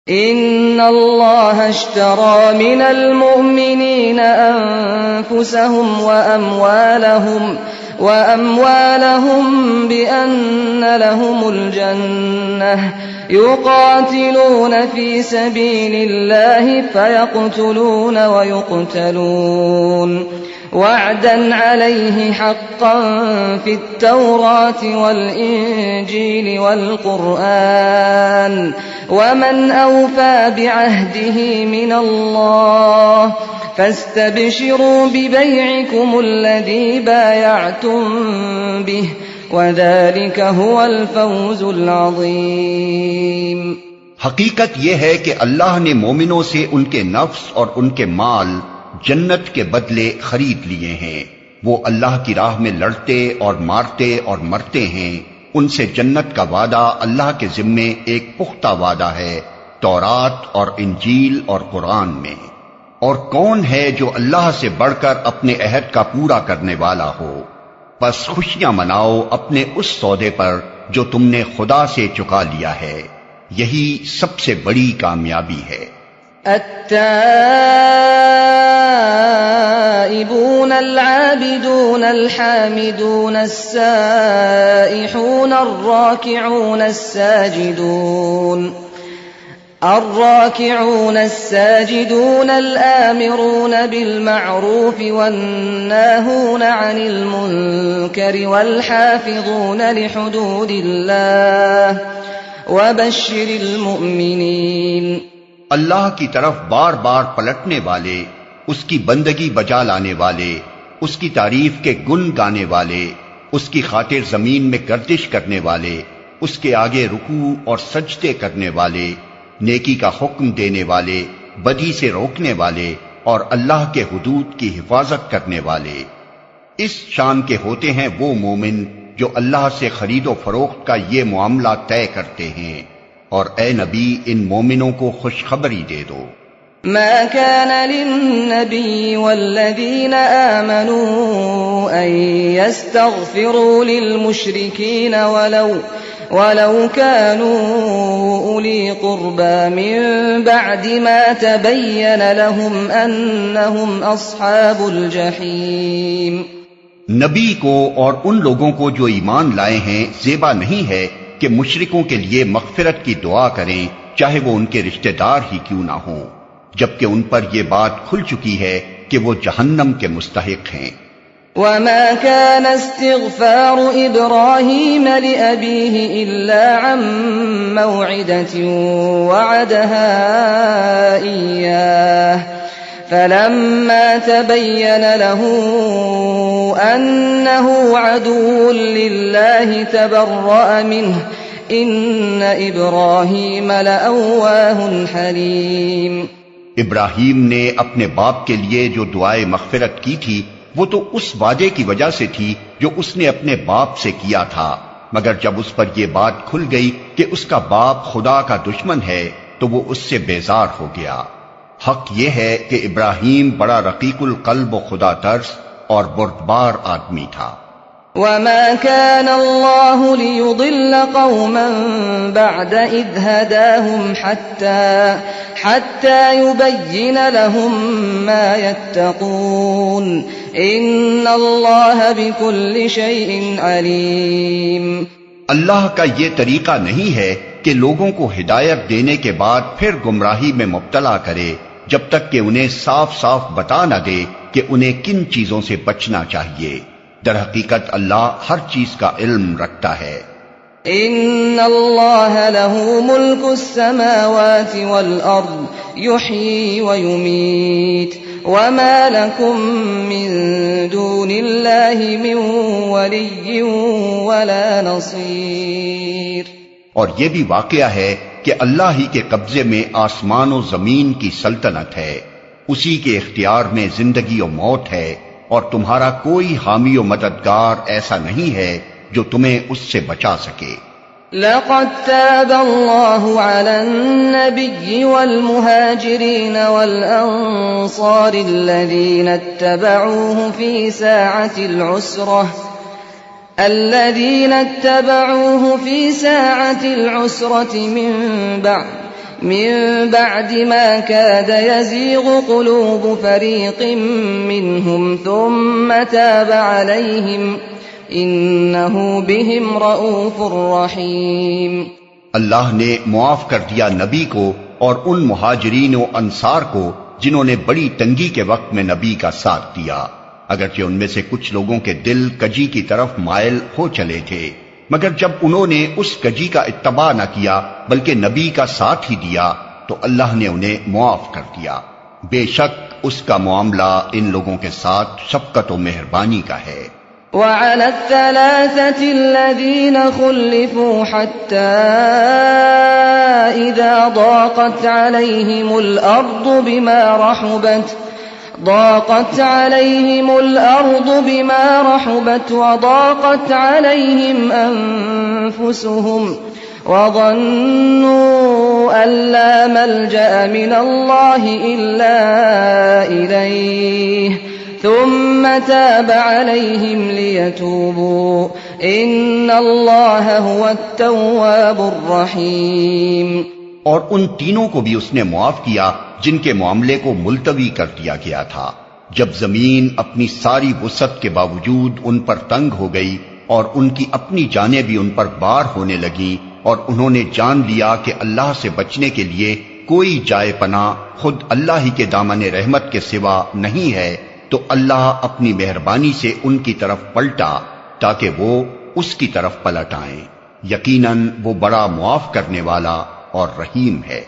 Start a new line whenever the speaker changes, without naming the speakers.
إن الله اشترى من المؤمنين أنفسهم وأموالهم بأن لهم الجنة يقاتلون في سبيل الله فيقتلون ويقتلون وعدا عليه حقا في التوراة والإنجيل والقرآن ومن أوفى بعهده من الله فاستبشروا ببيعكم الذي بايعتم به وذلك هو الفوز العظيم۔
حقیقت یہ ہے کہ اللہ نے مومنوں سے ان کے نفس اور ان کے مال جنت کے بدلے خرید لیے ہیں۔ وہ اللہ کی راہ میں لڑتے اور مارتے اور مرتے ہیں، ان سے جنت کا وعدہ اللہ کے ذمے ایک پختہ وعدہ ہے تورات اور انجیل اور قرآن میں۔ اور کون ہے جو اللہ سے بڑھ کر اپنے عہد کا پورا کرنے والا ہو؟ پس خوشیاں مناؤ اپنے اس سودے پر جو تم نے خدا سے چکا لیا ہے، یہی سب سے بڑی کامیابی ہے۔
التائبون العابدون الحامدون السائحون الراكعون الساجدون الآمرون بالمعروف والناهون عن المنكر والحافظون لحدود الله وبشر المؤمنين۔
اللہ کی طرف بار بار پلٹنے والے، اس کی بندگی بجا لانے والے، اس کی تعریف کے گن گانے والے، اس کی خاطر زمین میں گردش کرنے والے، اس کے آگے رکوع اور سجدے کرنے والے، نیکی کا حکم دینے والے، بدی سے روکنے والے اور اللہ کے حدود کی حفاظت کرنے والے۔ اس شان کے ہوتے ہیں وہ مومن جو اللہ سے خرید و فروخت کا یہ معاملہ طے کرتے ہیں، اور اے نبی ان مومنوں کو خوشخبری دے دو۔
ما كان للنبي والذين آمنوا أن يستغفروا للمشركين ولو كانوا أولي قربى من بعد ما تبين لهم أنهم أصحاب الجحيم۔
نبی کو اور ان لوگوں کو جو ایمان لائے ہیں زیبا نہیں ہے کہ مشرکوں کے لیے مغفرت کی دعا کریں، چاہے وہ ان کے رشتہ دار ہی کیوں نہ ہوں، جبکہ ان پر یہ بات کھل چکی ہے کہ وہ جہنم کے مستحق ہیں۔
وما كان استغفار إبراهيم لأبيه إلا عن موعدة وعدها إياه فلما تبين له أنه عدو لله تبرأ منه إن إبراهيم لأواه حليم۔
ابراہیم نے اپنے باپ کے لیے جو دعائے مغفرت کی تھی وہ تو اس وعدے کی وجہ سے تھی جو اس نے اپنے باپ سے کیا تھا، مگر جب اس پر یہ بات کھل گئی کہ اس کا باپ خدا کا دشمن ہے تو وہ اس سے بیزار ہو گیا۔ حق یہ ہے کہ ابراہیم بڑا رقیق القلب و خدا ترس اور بردبار آدمی تھا۔
وما كان الله ليضل قوما بعد إذ هداهم حتى يبين لهم ما يتقون إن الله بكل شيء عليم۔
اللہ کا یہ طریقہ نہیں ہے کہ لوگوں کو ہدایت دینے کے بعد پھر گمراہی میں مبتلا کرے جب تک کہ انہیں صاف صاف بتا نہ دے کہ انہیں کن چیزوں سے بچنا چاہیے۔ در حقیقت اللہ ہر چیز کا علم رکھتا ہے۔
ان اللہ له ملک السماوات والارض يحيي ويميت وما لكم من دون الله من ولي ولا نصير۔
اور یہ بھی واقعہ ہے کہ اللہ ہی کے قبضے میں آسمان و زمین کی سلطنت ہے، اسی کے اختیار میں زندگی و موت ہے، اور تمہارا کوئی حامی و مددگار ایسا نہیں ہے جو تمہیں اس سے بچا سکے۔
لقد تاب الله على النبي والمهاجرين والأنصار الذين اتبعوه في ساعة العسرة من بعد ما كاد يزيغ قلوب فريق منهم ثم تاب عليهم إنه بهم رؤوف رحيم۔
اللہ نے معاف کر دیا نبی کو اور ان مہاجرین و انصار کو جنہوں نے بڑی تنگی کے وقت میں نبی کا ساتھ دیا، اگرچہ ان میں سے کچھ لوگوں کے دل کجی کی طرف مائل ہو چلے تھے، مگر جب انہوں نے اس کجی کا اتباع نہ کیا بلکہ نبی کا ساتھ ہی دیا تو اللہ نے انہیں معاف کر دیا۔ بے شک اس کا معاملہ ان لوگوں کے ساتھ شفقت و مہربانی کا ہے۔
وعلى الثلاثة الذين خلفوا حتى إذا ضاقت عليهم الأرض بما رحبت وضاقت عليهم أنفسهم وظنوا أن لا ملجأ من الله إلا إليه ثم تاب عليهم ليتوبوا إن الله هو التواب الرحيم۔
اور ان تینوں کو بھی اس نے معاف کیا جن کے معاملے کو ملتوی کر دیا گیا تھا، جب زمین اپنی ساری وسعت کے باوجود ان پر تنگ ہو گئی اور ان کی اپنی جانیں بھی ان پر بار ہونے لگیں، اور انہوں نے جان لیا کہ اللہ سے بچنے کے لیے کوئی جائے پناہ خود اللہ ہی کے دامن رحمت کے سوا نہیں ہے، تو اللہ اپنی مہربانی سے ان کی طرف پلٹا تاکہ وہ اس کی طرف پلٹ آئیں۔ یقیناً وہ بڑا معاف کرنے والا اور رحیم ہے۔